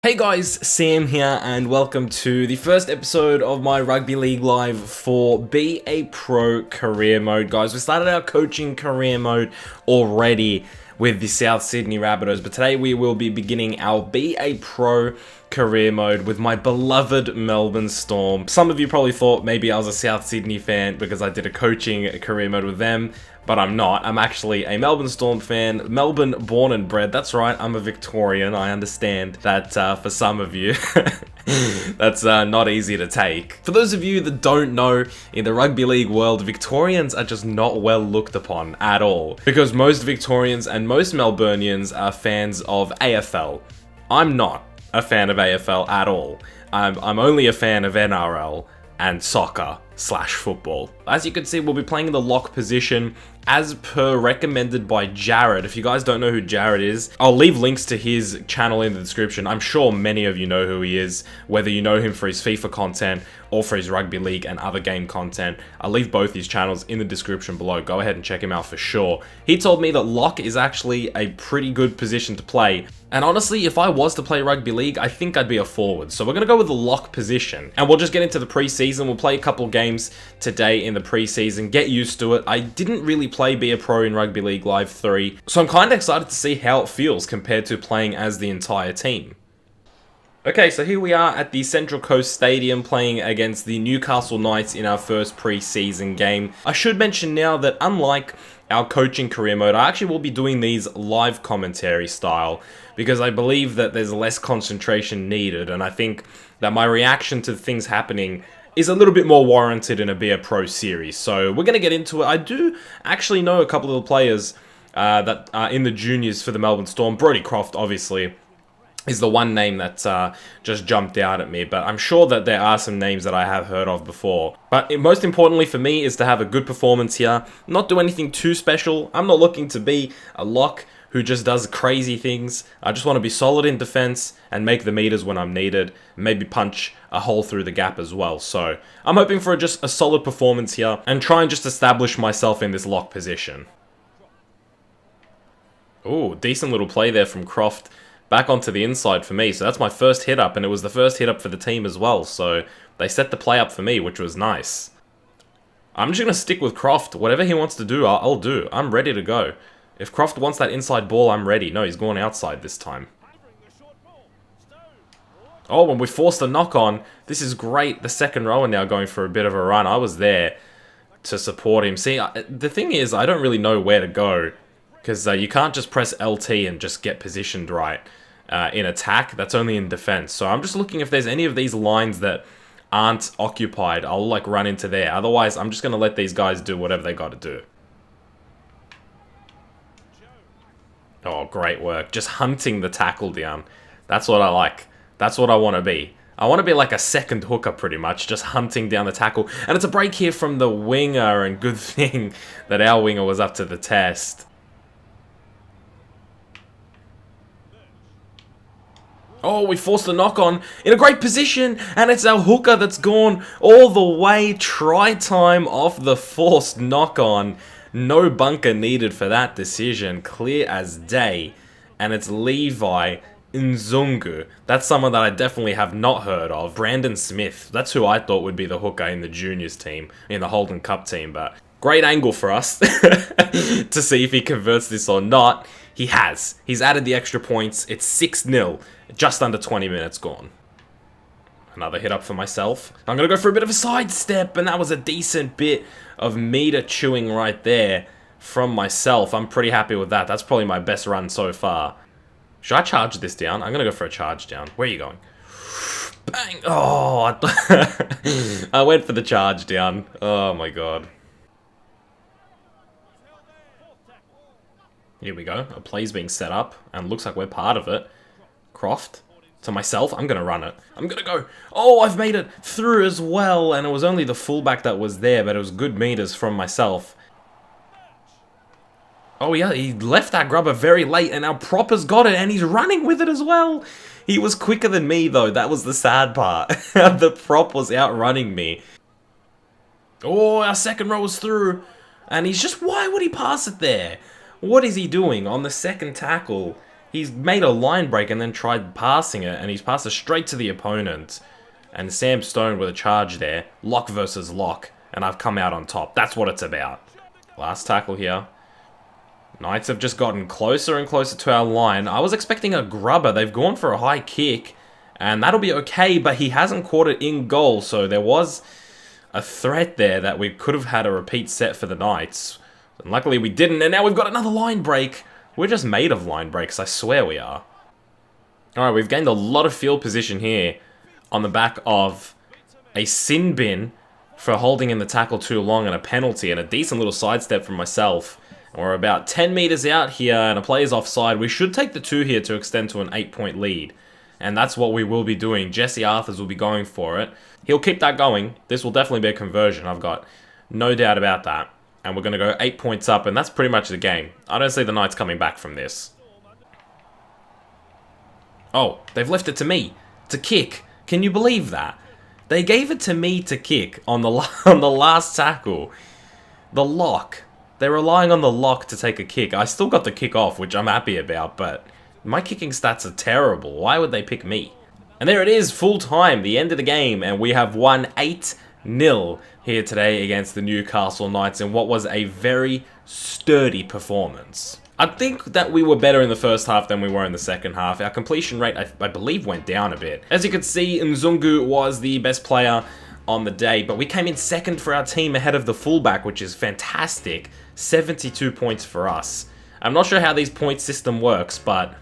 Hey guys, Sam here and welcome to the first episode of my Rugby League Live for Be a Pro career mode. Guys, we started our coaching career mode already with the South Sydney Rabbitohs, but today we will be beginning our Be a Pro career mode with my beloved Melbourne Storm. Some of you probably thought maybe I was a South Sydney fan because I did a coaching career mode with them, but I'm not. I'm actually a Melbourne Storm fan, Melbourne born and bred. That's right, I'm a Victorian. I understand that for some of you, that's not easy to take. For those of you that don't know, in the rugby league world, Victorians are just not well looked upon at all, because most Victorians and most Melburnians are fans of AFL. I'm not a fan of AFL at all. I'm only a fan of NRL and soccer/football. As you can see, we'll be playing in the lock position as per recommended by Jared. If you guys don't know who Jared is, I'll leave links to his channel in the description. I'm sure many of you know who he is, whether you know him for his FIFA content or for his rugby league and other game content. I'll leave both his channels in the description below. Go ahead and check him out for sure. He told me that lock is actually a pretty good position to play. And honestly, if I was to play rugby league, I think I'd be a forward. So we're going to go with the lock position. And we'll just get into the preseason. We'll play a couple games today in the preseason. Get used to it. I didn't really play Be a Pro in Rugby League Live 3. So I'm kind of excited to see how it feels compared to playing as the entire team. Okay, so here we are at the Central Coast Stadium playing against the Newcastle Knights in our first pre-season game. I should mention now that unlike our coaching career mode, I actually will be doing these live commentary style because I believe that there's less concentration needed, and I think that my reaction to things happening is a little bit more warranted in a Be a Pro series. So we're going to get into it. I do actually know a couple of the players that are in the juniors for the Melbourne Storm. Brodie Croft, obviously, is the one name that just jumped out at me, but I'm sure that there are some names that I have heard of before. But most importantly for me is to have a good performance here, not do anything too special. I'm not looking to be a lock who just does crazy things. I just want to be solid in defense and make the meters when I'm needed, maybe punch a hole through the gap as well. So I'm hoping for just a solid performance here and try and just establish myself in this lock position. Ooh, decent little play there from Croft. Back onto the inside for me, so that's my first hit up, and it was the first hit up for the team as well, so they set the play up for me, which was nice. I'm just going to stick with Croft. Whatever he wants to do, I'll do. I'm ready to go. If Croft wants that inside ball, I'm ready. No, he's going outside this time. Oh, and we forced a knock on. This is great. The second rower now going for a bit of a run. I was there to support him. See, the thing is, I don't really know where to go, because you can't just press LT and just get positioned right. In attack, that's only in defense. So I'm just looking if there's any of these lines that aren't occupied. I'll like run into there. Otherwise, I'm just going to let these guys do whatever they got to do. Oh, great work. Just hunting the tackle down. That's what I like. That's what I want to be. I want to be like a second hooker pretty much, just hunting down the tackle. And it's a break here from the winger, and good thing that our winger was up to the test. Oh, we forced a knock on in a great position, and it's our hooker that's gone all the way. Try time off the forced knock on. No bunker needed for that decision. Clear as day. And it's Levi Nzungu. That's someone that I definitely have not heard of. Brandon Smith. That's who I thought would be the hooker in the juniors team, in the Holden Cup team, but great angle for us to see if he converts this or not. He has. He's added the extra points. It's 6-0. Just under 20 minutes gone. Another hit up for myself. I'm going to go for a bit of a sidestep, and that was a decent bit of meter chewing right there from myself. I'm pretty happy with that. That's probably my best run so far. Should I charge this down? I'm going to go for a charge down. Where are you going? Bang! Oh, I went for the charge down. Oh my god. Here we go. A play's being set up, and looks like we're part of it. Croft. To myself, I'm going to run it. I'm going to go. Oh, I've made it through as well, and it was only the fullback that was there, but it was good meters from myself. Oh yeah, he left that grubber very late, and our propper's got it, and he's running with it as well. He was quicker than me, though. That was the sad part. The prop was outrunning me. Oh, our second row was through, and he's just... Why would he pass it there? What is he doing on the second tackle? He's made a line break and then tried passing it, and he's passed it straight to the opponent. And Sam Stone with a charge there. Lock versus lock. And I've come out on top. That's what it's about. Last tackle here. Knights have just gotten closer and closer to our line. I was expecting a grubber. They've gone for a high kick. And that'll be okay, but he hasn't caught it in goal. So there was a threat there that we could have had a repeat set for the Knights. And luckily we didn't. And now we've got another line break. We're just made of line breaks. I swear we are. Alright, we've gained a lot of field position here on the back of a sin bin for holding in the tackle too long and a penalty and a decent little sidestep from myself. And we're about 10 meters out here and a player's offside. We should take the 2 here to extend to an 8-point lead. And that's what we will be doing. Jesse Arthurs will be going for it. He'll keep that going. This will definitely be a conversion. I've got no doubt about that. And we're going to go 8 points up, and that's pretty much the game. I don't see the Knights coming back from this. Oh, they've left it to me to kick. Can you believe that? They gave it to me to kick on the last tackle. The lock. They're relying on the lock to take a kick. I still got the kick off, which I'm happy about, but my kicking stats are terrible. Why would they pick me? And there it is, full time, the end of the game, and we have won 8-0 here today against the Newcastle Knights in what was a very sturdy performance. I think that we were better in the first half than we were in the second half. Our completion rate, I believe, went down a bit. As you can see, Nzungu was the best player on the day, but we came in second for our team ahead of the fullback, which is fantastic. 72 points for us. I'm not sure how these point system works, but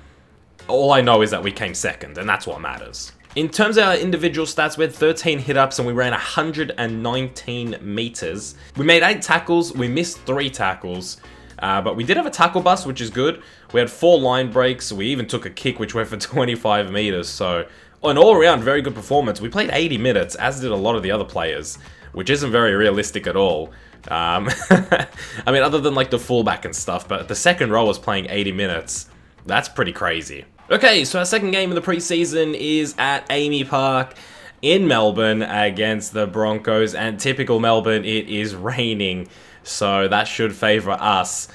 all I know is that we came second, and that's what matters. In terms of our individual stats, we had 13 hit-ups and we ran 119 meters. We made 8 tackles, we missed 3 tackles, but we did have a tackle bust, which is good. We had 4 line breaks, we even took a kick which went for 25 meters, so an all-around very good performance. We played 80 minutes, as did a lot of the other players, which isn't very realistic at all. I mean, other than like the fullback and stuff, but the second row was playing 80 minutes. That's pretty crazy. Okay, so our second game of the preseason is at Amy Park in Melbourne against the Broncos, and typical Melbourne, it is raining, so that should favour us,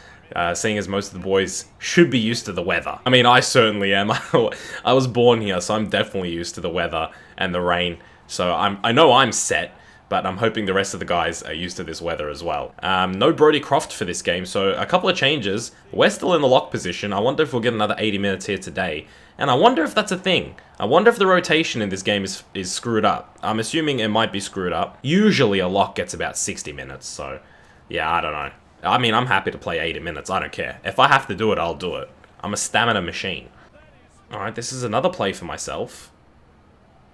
seeing as most of the boys should be used to the weather. I mean, I certainly am. I was born here, so I'm definitely used to the weather and the rain, so I know I'm set, but I'm hoping the rest of the guys are used to this weather as well. No Brodie Croft for this game, so a couple of changes. We're still in the lock position. I wonder if we'll get another 80 minutes here today. And I wonder if that's a thing. I wonder if the rotation in this game is screwed up. I'm assuming it might be screwed up. Usually a lock gets about 60 minutes, so yeah, I don't know. I mean, I'm happy to play 80 minutes. I don't care. If I have to do it, I'll do it. I'm a stamina machine. Alright, this is another play for myself.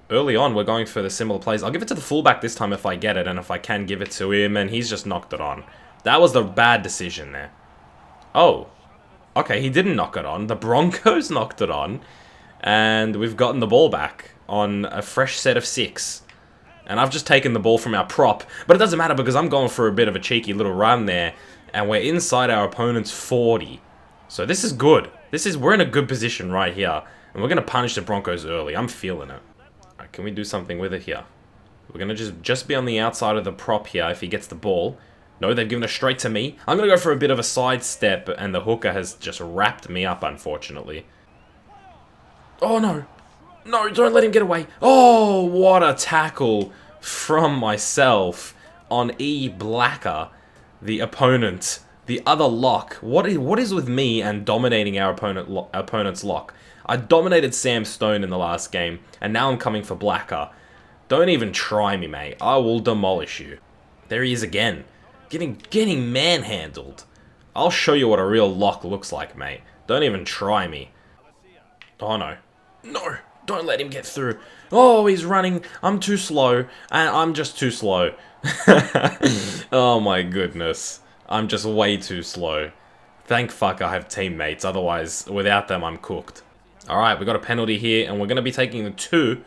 Early on, we're going for the similar plays. I'll give it to the fullback this time if I get it, and if I can give it to him, and he's just knocked it on. That was the bad decision there. Oh. Okay, he didn't knock it on. The Broncos knocked it on, and we've gotten the ball back on a fresh set of 6. And I've just taken the ball from our prop, but it doesn't matter because I'm going for a bit of a cheeky little run there, and we're inside our opponent's 40. So this is good. We're in a good position right here, and we're going to punish the Broncos early. I'm feeling it. Can we do something with it here? We're going to just be on the outside of the prop here if he gets the ball. No, they've given it straight to me. I'm going to go for a bit of a sidestep, and the hooker has just wrapped me up, unfortunately. Oh, no. No, don't let him get away. Oh, what a tackle from myself on E. Blacker, the opponent, the other lock. What is with me and dominating our opponent's lock? I dominated Sam Stone in the last game, and now I'm coming for Blacker. Don't even try me, mate. I will demolish you. There he is again. Getting manhandled. I'll show you what a real lock looks like, mate. Don't even try me. Oh, no. No, don't let him get through. Oh, he's running. I'm too slow. I'm just too slow. Oh, my goodness. I'm just way too slow. Thank fuck I have teammates. Otherwise, without them, I'm cooked. Alright, we got a penalty here, and we're going to be taking the 2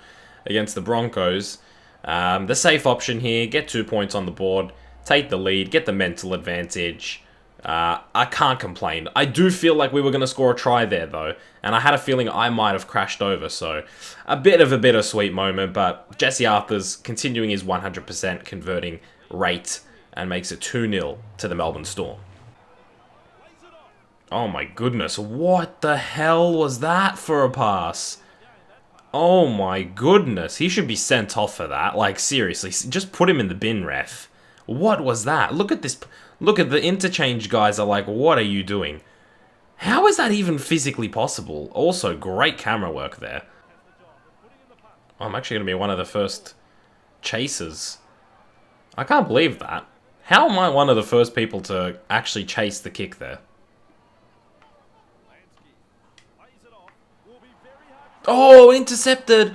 against the Broncos. The safe option here, get 2 points on the board, take the lead, get the mental advantage. I can't complain. I do feel like we were going to score a try there, though, and I had a feeling I might have crashed over, so a bit of a bittersweet moment, but Jesse Arthurs continuing his 100% converting rate and makes it 2-0 to the Melbourne Storm. Oh my goodness, what the hell was that for a pass? Oh my goodness, he should be sent off for that. Like, seriously, just put him in the bin, ref. What was that? Look at this. Look at the interchange guys are like, what are you doing? How is that even physically possible? Also, great camera work there. I'm actually going to be one of the first chasers. I can't believe that. How am I one of the first people to actually chase the kick there? Oh, intercepted!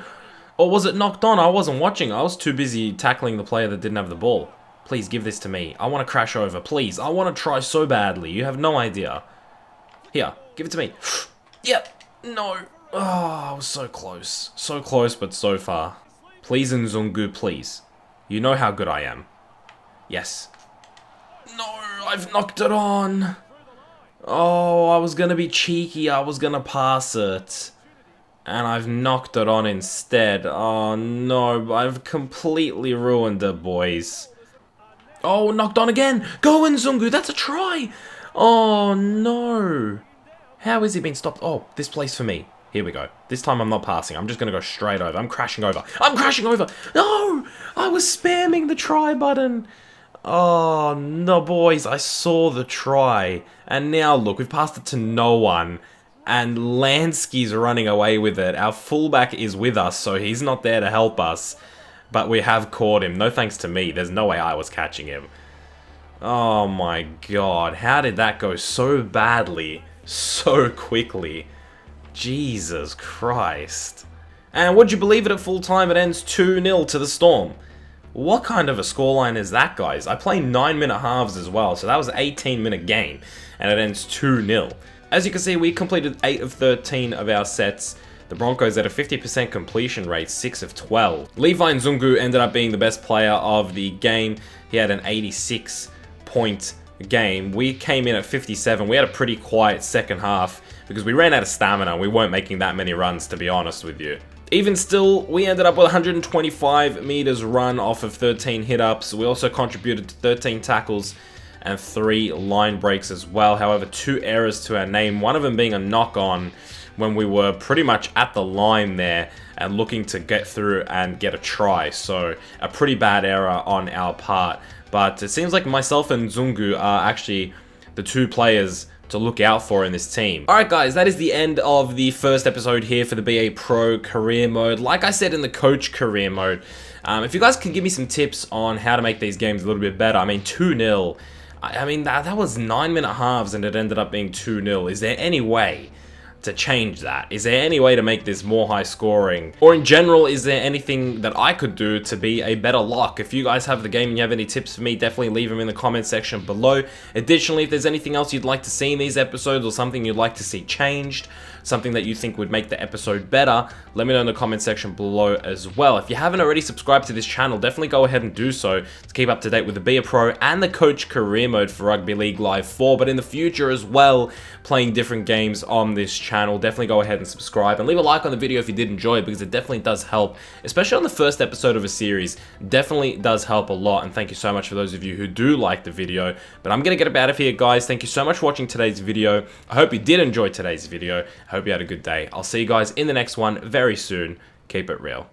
Or was it knocked on? I wasn't watching. I was too busy tackling the player that didn't have the ball. Please give this to me. I want to crash over. Please. I want to try so badly. You have no idea. Here, give it to me. Yep. No. Oh, I was so close. So close, but so far. Please, Nzungu, please. You know how good I am. Yes. No, I've knocked it on. Oh, I was going to be cheeky. I was going to pass it. And I've knocked it on instead. Oh no, I've completely ruined it, boys. Oh, knocked on again. Go Nzungu, that's a try. Oh no. How is he being stopped? Oh, this place for me. Here we go. This time I'm not passing. I'm just going to go straight over. I'm crashing over. I'm crashing over. No, I was spamming the try button. Oh no, boys, I saw the try. And now look, we've passed it to no one. And Lansky's running away with it. Our fullback is with us, so he's not there to help us. But we have caught him. No thanks to me. There's no way I was catching him. Oh my god. How did that go so badly, so quickly? Jesus Christ. And would you believe it, at full time it ends 2-0 to the Storm. What kind of a scoreline is that, guys? I play 9-minute halves as well, so that was an 18-minute game. And it ends 2-0. As you can see, we completed 8 of 13 of our sets. The Broncos at a 50% completion rate, 6 of 12. Levi Nzungu ended up being the best player of the game. He had an 86-point game. We came in at 57. We had a pretty quiet second half because we ran out of stamina. We weren't making that many runs, to be honest with you. Even still, we ended up with 125 meters run off of 13 hit-ups. We also contributed to 13 tackles and 3 line breaks as well. However, 2 errors to our name, one of them being a knock-on when we were pretty much at the line there and looking to get through and get a try. So a pretty bad error on our part. But it seems like myself and Nzungu are actually the 2 players to look out for in this team. Alright guys, that is the end of the first episode here for the BA Pro career mode. Like I said in the coach career mode, if you guys can give me some tips on how to make these games a little bit better. I mean, 2-0. I mean, that was 9-minute halves and it ended up being 2-0. Is there any way to change that? Is there any way to make this more high scoring? Or in general, is there anything that I could do to be a better lock? If you guys have the game and you have any tips for me, definitely leave them in the comment section below. Additionally, if there's anything else you'd like to see in these episodes or something you'd like to see changed, something that you think would make the episode better, let me know in the comment section below as well. If you haven't already subscribed to this channel, definitely go ahead and do so to keep up to date with the Be a Pro and the Coach Career Mode for Rugby League Live 4, but in the future as well, playing different games on this channel. Definitely go ahead and subscribe and leave a like on the video if you did enjoy it, because it definitely does help, especially on the first episode of a series. Definitely does help a lot, and thank you so much for those of you who do like the video. But I'm gonna get up out of here, guys. Thank you so much for watching today's video. I hope you did enjoy today's video. I hope you had a good day. I'll see you guys in the next one very soon. Keep it real.